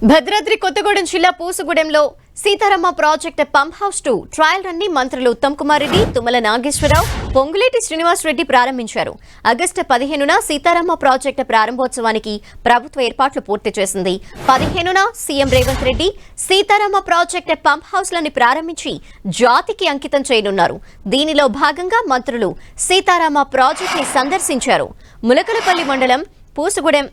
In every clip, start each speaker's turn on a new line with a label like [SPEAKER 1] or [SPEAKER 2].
[SPEAKER 1] భద్రాద్రి కొత్తగూడెం జిల్లా పూసుగూడెంలో Sitarama project pump house 2 trial run ని మంత్రులు ఉత్తమ్ కుమార్ రెడ్డి, తుమ్మల నాగేశ్వరరావు, పొంగులేటి శ్రీనివాస్ రెడ్డి ప్రారంభించారు. ఆగస్టు 15న సీతారామ ప్రాజెక్టు ప్రారంభోత్సవానికి ప్రభుత్వ ఏర్పాట్లు పూర్తి చేసింది. 15న CM Revanth Reddy Sitarama project pump హౌస్లను ప్రారంభించి జాతికి అంకితం చేయనున్నారు. దీనిలో భాగంగా మంత్రులు సీతారామ ప్రాజెక్ట్ ని సందర్శించారు. ములకలపల్లి మండలం పూసుగూడెం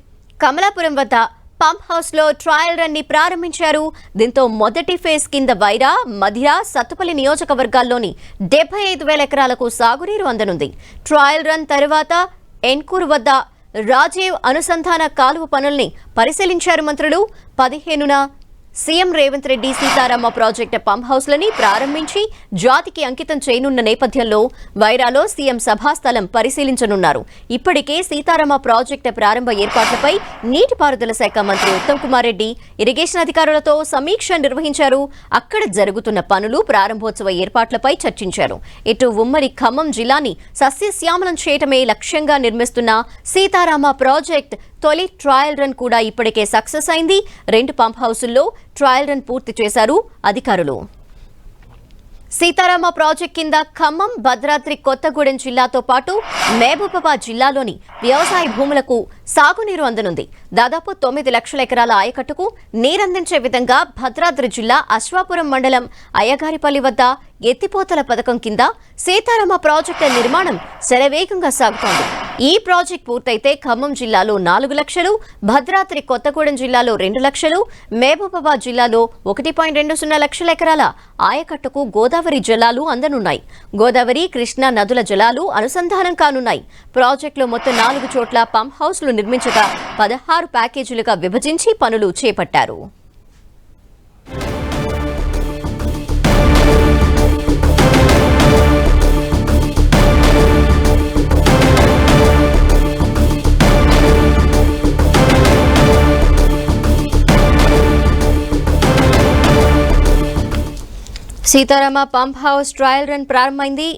[SPEAKER 1] కమలాపురం వద్ద పంప్ హౌస్ లో ట్రయల్ రన్ ని ప్రారంభించారు. దీంతో మొదటి ఫేజ్ కింద వైరా, మధిర, సత్తుపల్లి నియోజకవర్గాల్లోని 75,000 ఎకరాలకు సాగునీరు అందనుంది. ట్రయల్ రన్ తర్వాత ఎన్కూరు వద్ద రాజీవ్ అనుసంధాన కాలువ పనుల్ని పరిశీలించారు మంత్రులు. 15న CM Revanth Reddy Sitarama project pump హౌస్లని ప్రారంభించి జాతికి అంకితం చేయనున్న నేపథ్యంలో వైరాలో సీఎం సభాస్థలం పరిశీలించనున్నారు. ఇప్పటికే సీతారామ ప్రాజెక్టు ప్రారంభ ఏర్పాట్లపై నీటిపారుదల శాఖ మంత్రి ఉత్తమ్ కుమార్ రెడ్డి ఇరిగేషన్ అధికారులతో సమీక్ష నిర్వహించారు. అక్కడ జరుగుతున్న పనులు, ప్రారంభోత్సవ ఏర్పాట్లపై చర్చించారు. ఇటు ఉమ్మడి ఖమ్మం జిల్లాని సస్యశ్యామలం చేయటమే లక్ష్యంగా నిర్మిస్తున్న సీతారామ ప్రాజెక్ట్ తొలి ట్రయల్ రన్ కూడా ఇప్పటికే సక్సెస్ అయింది. 2 పంప్ హౌసుల్లో ట్రయల్ రన్ పూర్తి చేశారు అధికారులు. సీతారామ ప్రాజెక్ట్ కింద ఖమ్మం, భద్రాద్రి కొత్తగూడెం జిల్లాతో పాటు మహబూబాబాద్ జిల్లాలోని వ్యవసాయ భూములకు సాగునీరు అందనుంది. దాదాపు 9 లక్షల ఎకరాల ఆయకట్టుకు నీరందించే విధంగా భద్రాద్రి జిల్లా అశ్వాపురం మండలం అయ్యగారిపల్లి వద్ద ఎత్తిపోతల పథకం కింద సీతారామ ప్రాజెక్టు నిర్మాణం శరవేగంగా సాగుతోంది. ఈ ప్రాజెక్ట్ పూర్తయితే ఖమ్మం జిల్లాలో 4 లక్షలు, భద్రాద్రి కొత్తగూడెం జిల్లాలో 2 లక్షలు, మహబూబాబాద్ జిల్లాలో 1.20 లక్షల ఎకరాల ఆయకట్టుకు గోదావరి జలాలు అందనున్నాయి. గోదావరి, కృష్ణా నదుల జలాలు అనుసంధానం కానున్నాయి. ప్రాజెక్టులో మొత్తం 4 చోట్ల పంప్ హౌస్లు నిర్మించగా 16 ప్యాకేజీలుగా విభజించి పనులు చేపట్టారు. Sitarama pump house trial run ప్రారంభమైంది.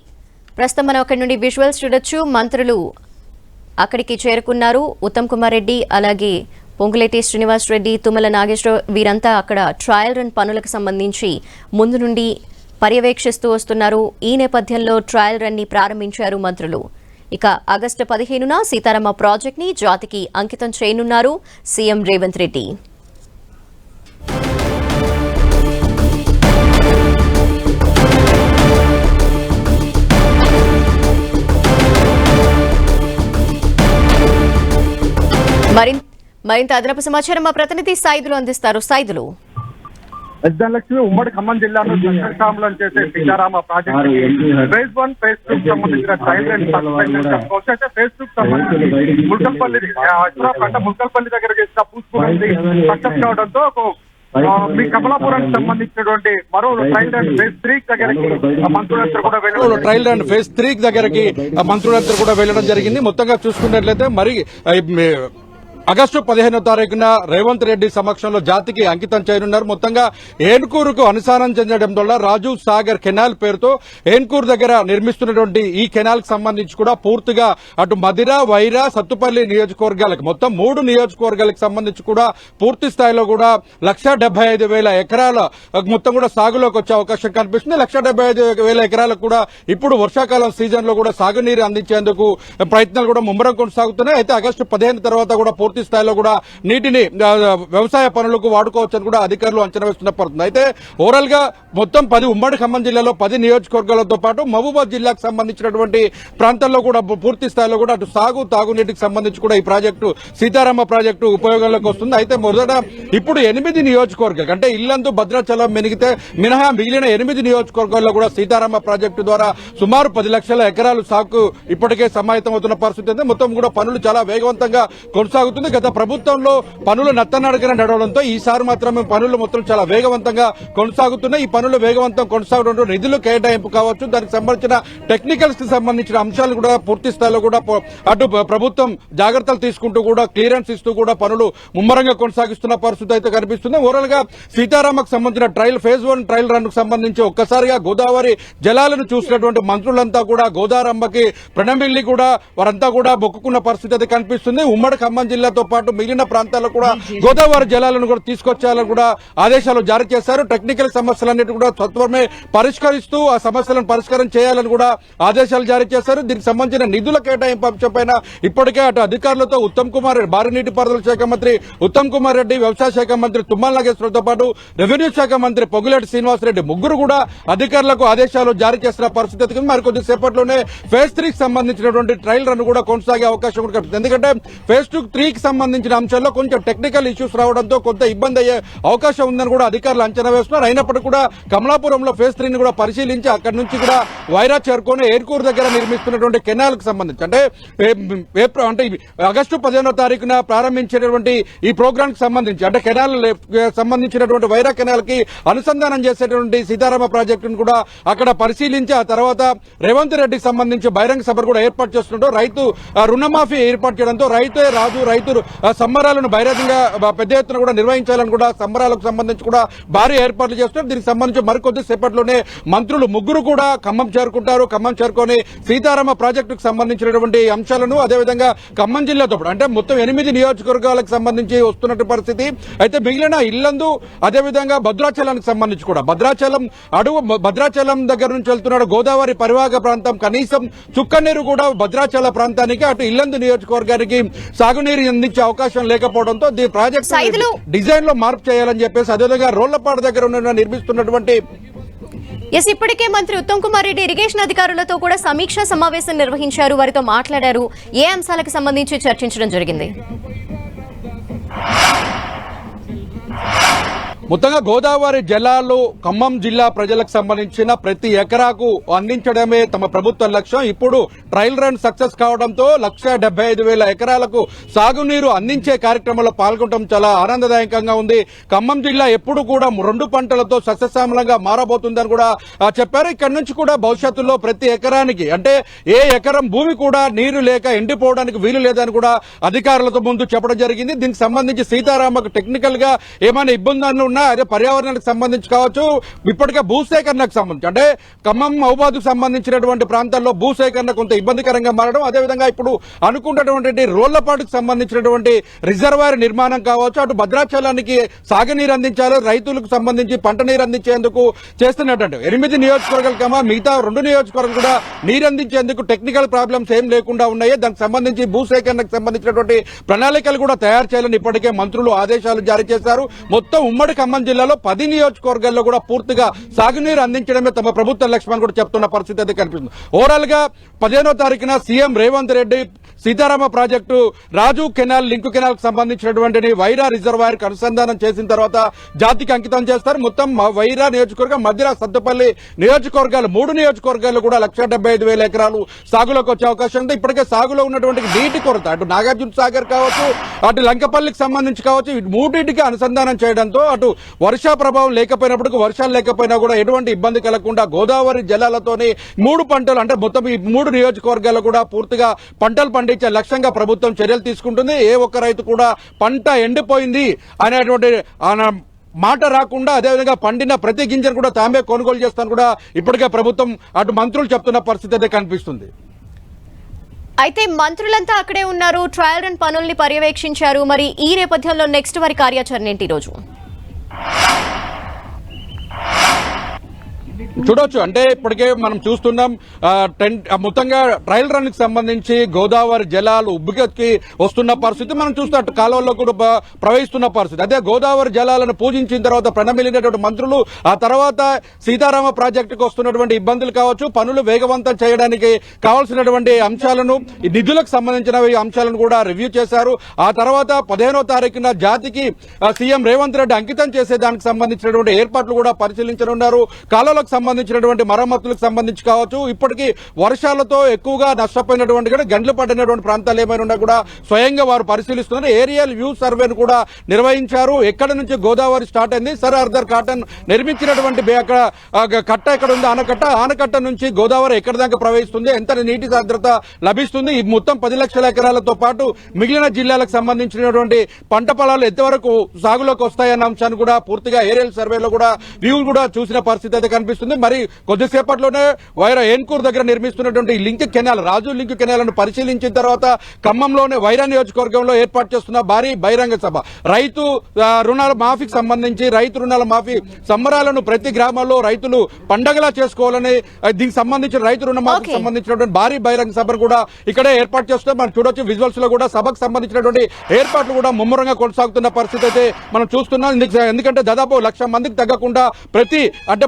[SPEAKER 1] ప్రస్తుతం మనం అక్కడి నుండి విజువల్స్ చూడొచ్చు. మంత్రులు అక్కడికి చేరుకున్నారు. ఉత్తమ్ కుమార్ రెడ్డి, అలాగే పొంగులేటి శ్రీనివాస్ రెడ్డి, తుమ్మల నాగేశ్వరరావు వీరంతా అక్కడ ట్రయల్ రన్ పనులకు సంబంధించి ముందు నుండి పర్యవేక్షిస్తూ వస్తున్నారు. ఈ నేపథ్యంలో ట్రయల్ రన్ ని ప్రారంభించారు మంత్రులు. ఇక ఆగస్టు 15న సీతారామ ప్రాజెక్ట్ ని జాతికి అంకితం చేయనున్నారు సీఎం రేవంత్ రెడ్డి. మరింత అదనపు సమాచారం మా ప్రతినిధి సైదులు అందిస్తారు. సైదులు,
[SPEAKER 2] లక్ష్మి ఉమ్మడి ఖమ్మం జిల్లాలో శంకరామలం చేసే సీతారామ ప్రాజెక్టు ఫేజ్ 1, ఫేజ్ 2 కి సంబంధించిన ట్రయల్ రన్ అయితే ఫేజ్ 2 కి సంబంధించి ముల్కల్పల్లి దగ్గర చేసిన పూసుకుని సక్సెస్ కావడంతో మీ కమలాపురానికి సంబంధించినటువంటి మరో ట్రయల్ రన్ ఫేజ్ 3 దగ్గరకి మంత్రులందరూ కూడా వెళ్ళడం
[SPEAKER 3] ట్రయల్ రన్ ఫేజ్ 3 దగ్గరకి మంత్రులందరూ కూడా వెళ్ళడం జరిగింది. మొత్తంగా చూసుకున్నట్లయితే మరి ఆగస్టు 15వ తారీఖున రేవంత్ రెడ్డి సమక్షంలో జాతికి అంకితం చేయనున్నారు. మొత్తంగా ఏన్కూరుకు అనుసంధానం చెందడం వల్ల రాజీవ్ సాగర్ కెనాల్ పేరుతో ఏన్కూరు దగ్గర నిర్మిస్తున్నటువంటి ఈ కెనాల్ కు సంబంధించి కూడా పూర్తిగా అటు మధిర, వైరా, సత్తుపల్లి నియోజకవర్గాలకు మొత్తం 3 నియోజకవర్గాలకు సంబంధించి కూడా పూర్తి స్థాయిలో కూడా 1,75,000 ఎకరాల మొత్తం కూడా సాగులోకి వచ్చే అవకాశం కనిపిస్తుంది. 1,75,000 ఎకరాలకు కూడా ఇప్పుడు వర్షాకాలం సీజన్ లో కూడా సాగునీరు అందించేందుకు ప్రయత్నాలు కూడా ముమ్మరం కొనసాగుతున్నాయి. అయితే ఆగస్టు 15 తర్వాత కూడా పూర్తి స్థాయిలో కూడా నీటిని వ్యవసాయ పనులకు వాడుకోవచ్చని కూడా అధికారులు అంచనా వేస్తున్న పడుతుంది. అయితే ఓవరాల్ గా మొత్తం 10 ఉమ్మడి ఖమ్మం జిల్లాలో 10 నియోజకవర్గాలతో పాటు మహబూబాబాద్ జిల్లాకు సంబంధించినటువంటి ప్రాంతాల్లో కూడా పూర్తి స్థాయిలో కూడా అటు తాగునీటికి సంబంధించి కూడా ఈ ప్రాజెక్టు సీతారామ ప్రాజెక్టు ఉపయోగంలోకి వస్తుంది. అయితే మొదట ఇప్పుడు 8 నియోజకవర్గాలు అంటే ఇల్లందు, భద్రాచలం మినహా మిగిలిన 8 నియోజకవర్గాల్లో కూడా సీతారామ ప్రాజెక్టు ద్వారా సుమారు 10 లక్షల ఎకరాలు సాగు ఇప్పటికే సమాయత్తం అవుతున్న పరిస్థితి ఉంది. మొత్తం కూడా పనులు చాలా వేగవంతంగా కొనసాగుతుంది. గత ప్రభుత్వంలో పనులు నత్తనడకన నడవడంతో ఈసారి మాత్రమే పనులు మొత్తం చాలా వేగవంతంగా కొనసాగుతున్నాయి. ఈ పనులు వేగవంతం కొనసాగడంతో నిధులు కేటాయింపు కావచ్చు, దానికి సంబంధించిన టెక్నికల్స్ కి సంబంధించిన అంశాలు కూడా పూర్తి స్థాయిలో కూడా అటు ప్రభుత్వం జాగ్రత్తలు తీసుకుంటూ కూడా క్లియరెన్స్ ఇస్తూ కూడా పనులు ముమ్మరంగా కొనసాగిస్తున్న పరిస్థితి అయితే కనిపిస్తుంది. ఓవరాల్ గా సీతారామకు సంబంధించిన ఫేజ్ 1 ట్రయల్ రన్ కు సంబంధించి ఒక్కసారిగా గోదావరి జలాలను చూసినటువంటి మంత్రులంతా కూడా గోదారమ్మకి ప్రణమిల్లి కూడా వారంతా కూడా మొక్కుకున్న పరిస్థితి అయితే కనిపిస్తుంది. ఉమ్మడి ఖమ్మం జిల్లా జిల్లాతో పాటు మిగిలిన ప్రాంతాల్లో కూడా గోదావరి జలాలను కూడా తీసుకొచ్చేయాలని కూడా ఆదేశాలు జారీ చేశారు. టెక్నికల్ సమస్యలన్నిటి కూడా సత్వరమే పరిష్కరిస్తూ ఆ సమస్యలను పరిష్కారం చేయాలని కూడా ఆదేశాలు జారీ చేశారు. దీనికి సంబంధించిన నిధుల కేటాయింపు అంశంపైన ఇప్పటికే అటు అధికారులతో ఉత్తమ్ కుమార్ రెడ్డి, భారీ నీటిపారుదల శాఖ మంత్రి ఉత్తమ్ కుమార్ రెడ్డి, వ్యవసాయ శాఖ మంత్రి తుమ్మల నాగేశ్వరరావుతో పాటు రెవెన్యూ శాఖ మంత్రి పొంగులేటి శ్రీనివాసరెడ్డి ముగ్గురు కూడా అధికారులకు ఆదేశాలు జారీ చేసిన పరిస్థితి. మరికొద్ది సేపట్లోనే ఫేజ్ 3కి సంబంధించినటువంటి ట్రయల్ రన్ కూడా కొనసాగే అవకాశం కూడా కనిపిస్తుంది. ఎందుకంటే ఫేజ్ 2-3కి సంబంధించిన అంశాల్లో కొంచెం టెక్నికల్ ఇష్యూస్ రావడంతో కొంత ఇబ్బంది అయ్యే అవకాశం ఉందని కూడా అధికారులు అంచనా వేస్తున్నారు. అయినప్పటికీ కూడా కమలాపురంలో ఫేజ్ 3ని కూడా పరిశీలించి అక్కడి నుంచి కూడా వైరా చేరుకొని ఏర్కూరు దగ్గర నిర్మిస్తున్నటువంటి కెనాల్ కు సంబంధించి అంటే ఆగస్టు 15వ తారీఖున ప్రారంభించేటటువంటి ఈ ప్రోగ్రామ్ కి సంబంధించి అంటే కెనాల్ సంబంధించినటువంటి వైరా కెనాల్ కి అనుసంధానం చేసేటువంటి సీతారామ ప్రాజెక్టును కూడా అక్కడ పరిశీలించి ఆ తర్వాత రేవంత్ రెడ్డికి సంబంధించి బహిరంగ సభను కూడా ఏర్పాటు చేస్తుంటూ రైతు రుణమాఫీ ఏర్పాటు చేయడంతో రైతే రాజు రైతు సంబరాలను బహిరంగంగా పెద్ద ఎత్తున కూడా నిర్వహించాలని కూడా సంబరాలకు సంబంధించి కూడా భారీ ఏర్పాట్లు చేస్తున్నారు. దీనికి సంబంధించి మరికొద్ది సేపట్లోనే మంత్రులు ముగ్గురు కూడా ఖమ్మం చేరుకుంటారు. ఖమ్మం చేరుకొని సీతారామ ప్రాజెక్టుకు సంబంధించినటువంటి అంశాలను అదేవిధంగా ఖమ్మం జిల్లాతో అంటే మొత్తం 8 నియోజకవర్గాలకు సంబంధించి వస్తున్నట్టు పరిస్థితి. అయితే మిగిలిన ఇల్లందు అదేవిధంగా భద్రాచలానికి సంబంధించి కూడా భద్రాచలం దగ్గర నుంచి వెళ్తున్నాడు గోదావరి పరివాహక ప్రాంతం కనీసం చుక్కనీరు కూడా భద్రాచల ప్రాంతానికి అటు ఇల్లందు నియోజకవర్గానికి సాగునీరు అందించే అవకాశం లేకపోవడంతో ఈ ప్రాజెక్టు డిజైన్ లో మార్పు చేయాలని చెప్పేసి అదేవిధంగా రోళ్లపాడు దగ్గర నిర్మిస్తున్నటువంటి
[SPEAKER 1] ఇప్పటికే మంత్రి ఉత్తమ్ కుమార్ రెడ్డి ఇరిగేషన్ అధికారులతో కూడా సమీక్షా సమావేశం నిర్వహించారు. వారితో మాట్లాడారు. ఏ అంశాలకు సంబంధించి చర్చించడం జరిగింది?
[SPEAKER 3] మొత్తంగా గోదావరి జలాలు ఖమ్మం జిల్లా ప్రజలకు సంబంధించిన ప్రతి ఎకరాకు అందించడమే తమ ప్రభుత్వ లక్ష్యం. ఇప్పుడు ట్రయల్ రన్ సక్సెస్ కావడంతో 1,75,000 ఎకరాలకు సాగునీరు అందించే కార్యక్రమంలో పాల్గొనడం చాలా ఆనందదాయకంగా ఉంది. ఖమ్మం జిల్లా ఎప్పుడు కూడా 2 పంటలతో సస్యశ్యామలంగా మారబోతుందని కూడా చెప్పారు. ఇక్కడ నుంచి కూడా భవిష్యత్తులో ప్రతి ఎకరానికి అంటే ఏ ఎకరం భూమి కూడా నీరు లేక ఎండిపోవడానికి వీలు లేదని కూడా అధికారులతో ముందు చెప్పడం జరిగింది. దీనికి సంబంధించి సీతారామకు టెక్నికల్ గా ఏమైనా ఇబ్బందులు అదే పర్యావరణానికి సంబంధించి కావచ్చు, ఇప్పటికే భూసేకరణకు సంబంధించి అంటే ఖమ్మం మహబూబాద్కు సంబంధించినటువంటి ప్రాంతాల్లో భూసేకరణ కొంత ఇబ్బందికరంగా మారడం, అదేవిధంగా ఇప్పుడు అనుకున్నటువంటి రోళ్లపాటుకు సంబంధించినటువంటి రిజర్వాయర్ నిర్మాణం కావచ్చు, అటు భద్రాచలానికి సాగునీరు అందించాలి, రైతులకు సంబంధించి పంట నీరు అందించేందుకు చేస్తున్నటువంటి 8 నియోజకవర్గాలు కమా మిగతా 2 నియోజకవర్గాలు కూడా నీరు అందించేందుకు టెక్నికల్ ప్రాబ్లమ్స్ ఏం లేకుండా ఉన్నాయి. దానికి సంబంధించి భూసేకరణకు సంబంధించినటువంటి ప్రణాళికలు కూడా తయారు చేయాలని ఇప్పటికే మంత్రులు ఆదేశాలు జారీ చేశారు. మొత్తం ఉమ్మడి ఖమ్మం జిల్లాలో 10 నియోజకవర్గాల్లో కూడా పూర్తిగా సాగునీరు అందించడమే తమ ప్రభుత్వ లక్ష్యం కూడా చెప్తున్న పరిస్థితి అయితే కనిపిస్తుంది. ఓవరాల్ గా 15వ తారీఖున సీఎం రేవంత్ రెడ్డి సీతారామ ప్రాజెక్టు రాజు కెనాల్ లింకు కెనాల్ కు సంబంధించినటువంటి వైరా రిజర్వాయర్ కు అనుసంధానం చేసిన తర్వాత జాతికి అంకితం చేస్తారు. మొత్తం వైరా నియోజకవర్గం, మధ్య సత్తుపల్లి నియోజకవర్గాలు 3 నియోజకవర్గాలు కూడా 1,75,000 ఎకరాలు సాగులోకి వచ్చే అవకాశం ఉంది. ఇప్పటికే సాగులో ఉన్నటువంటి నీటి కొరత అటు నాగార్జున సాగర్ కావచ్చు, అటు లంకపల్లికి సంబంధించి కావచ్చు, మూడింటికి అనుసంధానం చేయడంతో అటు వర్షా ప్రభావం లేకపోయినప్పటికీ వర్షాలు లేకపోయినా కూడా ఎటువంటి ఇబ్బంది కలగకుండా గోదావరి జలాలతోని 3 పంటలు అంటే మొత్తం ఈ 3 నియోజకవర్గాలు కూడా పూర్తిగా పంటలు పండించే లక్ష్యంగా ప్రభుత్వం చర్యలు తీసుకుంటుంది. ఏ ఒక్క రైతు కూడా పంట ఎండిపోయింది అనేటువంటి మాట రాకుండా అదేవిధంగా పండిన ప్రతి గింజను కూడా తామే కొనుగోలు చేస్తాను కూడా ఇప్పటికే ప్రభుత్వం అటు మంత్రులు చెప్తున్న పరిస్థితి అయితే కనిపిస్తుంది.
[SPEAKER 1] అయితే మంత్రులంతా అక్కడే ఉన్నారు, ట్రయల్ రన్ పనుల్ని పర్యవేక్షించారు. మరి ఈ నేపథ్యంలో నెక్స్ట్ వారి కార్యాచరణ ఏంటి? రోజు
[SPEAKER 3] చూడొచ్చు అంటే ఇప్పటికే మనం చూస్తున్నాం మొత్తంగా ట్రయల్ రన్ కి సంబంధించి గోదావరి జలాలు ఉబ్బుకెత్తి వస్తున్న పరిస్థితి మనం చూస్తే అటు కాలువల్లో కూడా ప్రవహిస్తున్న పరిస్థితి. అదే గోదావరి జలాలను పూజించిన తర్వాత ప్రణమిలినటువంటి మంత్రులు ఆ తర్వాత సీతారామ ప్రాజెక్టుకు వస్తున్నటువంటి ఇబ్బందులు కావచ్చు, పనులు వేగవంతం చేయడానికి కావాల్సినటువంటి అంశాలను నిధులకు సంబంధించిన అంశాలను కూడా రివ్యూ చేశారు. ఆ తర్వాత 15వ తారీఖున జాతికి సీఎం రేవంత్ రెడ్డి అంకితం చేసే దానికి సంబంధించినటువంటి ఏర్పాట్లు కూడా పరిశీలించనున్నారు. కాలువలకు సంబంధించినటువంటి మరమ్మతులకు సంబంధించి కావచ్చు, ఇప్పటికీ వర్షాలతో ఎక్కువగా నష్టపోయినటువంటి గండ్లు పడినటువంటి ప్రాంతాలు ఏమైనా ఉన్నా కూడా స్వయంగా వారు పరిశీలిస్తున్నారు. ఏరియల్ వ్యూ సర్వేను కూడా నిర్వహించారు. ఎక్కడి నుంచి గోదావరి స్టార్ట్ అయింది, సర్ ఆర్థర్ కాటన్ నిర్మించినటువంటి కట్ట ఎక్కడ ఉంది, ఆనకట్ట నుంచి గోదావరి ఎక్కడి దాకా ప్రవహిస్తుంది, ఎంత నీటి సాంద్రత లభిస్తుంది, ఈ మొత్తం 10 లక్షల ఎకరాలతో పాటు మిగిలిన జిల్లాలకు సంబంధించినటువంటి పంట పొలాలు ఎంతవరకు సాగులోకి వస్తాయన్న అంశాన్ని కూడా పూర్తిగా ఏరియల్ సర్వేలో కూడా వ్యూ కూడా చూసిన పరిస్థితి అయితే కనిపిస్తుంది. కనిపిస్తుంది. మరి కొద్దిసేపట్లోనే వైరా ఏన్కూర్ దగ్గర నిర్మిస్తున్నటువంటి లింక్ కెనాల్ రాజు లింక్ కెనాల్ పరిశీలించిన తర్వాత ఖమ్మంలోనే వైరా నియోజకవర్గంలో ఏర్పాటు చేస్తున్న భారీ బహిరంగ సభ రైతు రుణాల మాఫీకి సంబంధించి రైతు రుణాల మాఫీ సంబరాలను ప్రతి గ్రామాల్లో రైతులు పండగలా చేసుకోవాలని దీనికి సంబంధించిన రైతు రుణమాఫీకి సంబంధించినటువంటి భారీ బహిరంగ సభను కూడా ఇక్కడే ఏర్పాటు చేస్తున్నాం. మనం చూడొచ్చు విజువల్స్ లో కూడా సభకు సంబంధించినటువంటి ఏర్పాట్లు కూడా ముమ్మరంగా కొనసాగుతున్న పరిస్థితి అయితే మనం చూస్తున్నాం. ఎందుకంటే దాదాపు 1,00,000 మందికి తగ్గకుండా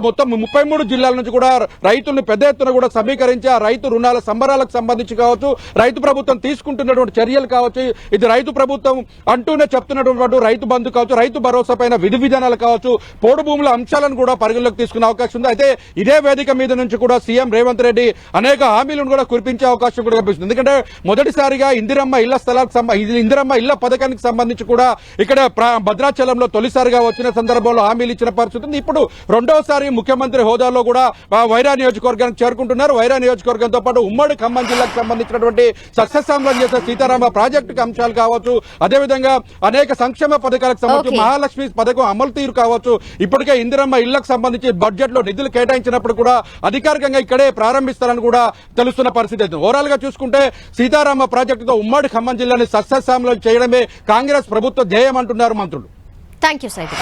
[SPEAKER 3] మొత్తం 33 జిల్లాల నుంచి కూడా రైతులను పెద్ద ఎత్తున కూడా సమీకరించి ఆ రైతు రుణాల సంబరాలకు సంబంధించి కావచ్చు, రైతు ప్రభుత్వం తీసుకుంటున్నటువంటి చర్యలు కావచ్చు, ఇది రైతు ప్రభుత్వం అంటూనే చెప్తున్నటువంటి రైతు బంధు కావచ్చు, రైతు భరోసా పైన విధి విధానాలు కావచ్చు, పోడు భూముల అంశాలను కూడా పరిగణలోకి తీసుకునే అవకాశం ఉంది. అయితే ఇదే వేదిక మీద నుంచి కూడా సీఎం రేవంత్ రెడ్డి అనేక హామీలను కూడా కురిపించే అవకాశం కూడా కనిపిస్తుంది. ఎందుకంటే మొదటిసారిగా ఇందిరమ్మ ఇళ్ల పథకానికి సంబంధించి కూడా ఇక్కడ భద్రాచలంలో తొలిసారిగా వచ్చిన సందర్భంలో హామీలు ఇచ్చిన పరిస్థితి ఉంది. ఇప్పుడు రెండోసారి ముఖ్యమంత్రి హోదాలో కూడా వైరా నియోజకవర్గానికి చేరుకుంటున్నారు. వైరా నియోజకవర్గంతో పాటు ఉమ్మడి ఖమ్మం జిల్లాకు సంబంధించినటువంటి సస్యశ్యామలం చేసే సీతారామ ప్రాజెక్టు అంశాలు కావచ్చు, అదేవిధంగా అనేక సంక్షేమ పథకాలకు సంబంధించి మహాలక్ష్మి పథకం అమలు తీరు కావచ్చు, ఇప్పటికే ఇందిరమ్మ ఇళ్లకు సంబంధించి బడ్జెట్ లో నిధులు కేటాయించినప్పుడు కూడా అధికారికంగా ఇక్కడే ప్రారంభిస్తారని కూడా తెలుస్తున్న పరిస్థితి. ఓవరాల్ గా చూసుకుంటే సీతారామ ప్రాజెక్టుతో ఉమ్మడి ఖమ్మం జిల్లాని సస్యశ్యామలం చేయడమే కాంగ్రెస్ ప్రభుత్వ ధ్యేయం అంటున్నారు మంత్రులు.
[SPEAKER 1] థ్యాంక్ యూ సైద్.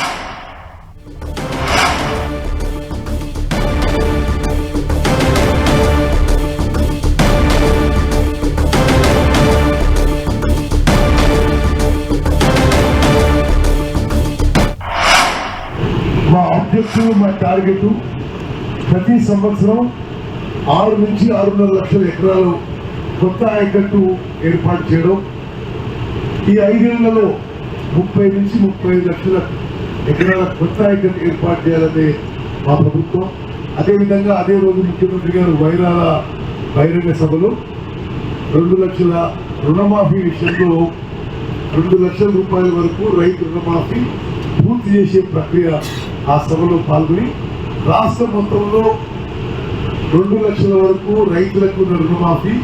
[SPEAKER 4] మా ఆబ్జెక్టివ్, మా టార్గెట్ ప్రతి సంవత్సరం 6 నుంచి 6.5 లక్షల ఎకరాలు కొత్త ఆయకట్టు ఏర్పాటు చేయడం, ఈ 5 ఏళ్లలో 30 నుంచి 35 లక్షల ఎకరాల కొత్త ఆయకట్టు ఏర్పాటు చేయాలనే మా ప్రభుత్వం. అదేవిధంగా అదే రోజు ముఖ్యమంత్రి గారు వైరాల బహిరంగ సభలో 2 లక్షల రుణమాఫీ విషయంలో 2 లక్షల రూపాయల వరకు రైతు రుణమాఫీ పూర్తి చేసే ప్రక్రియ ఆ సభలో పాల్గొని రాష్ట్ర మొత్తంలో 2 లక్షల వరకు రైతులకు రుణమాఫీ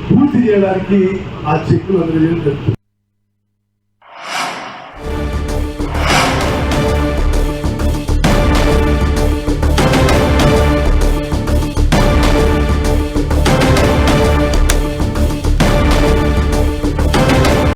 [SPEAKER 4] పూర్తి చేయడానికి ఆ చెక్కులు అందజేయడం జరుగుతుంది.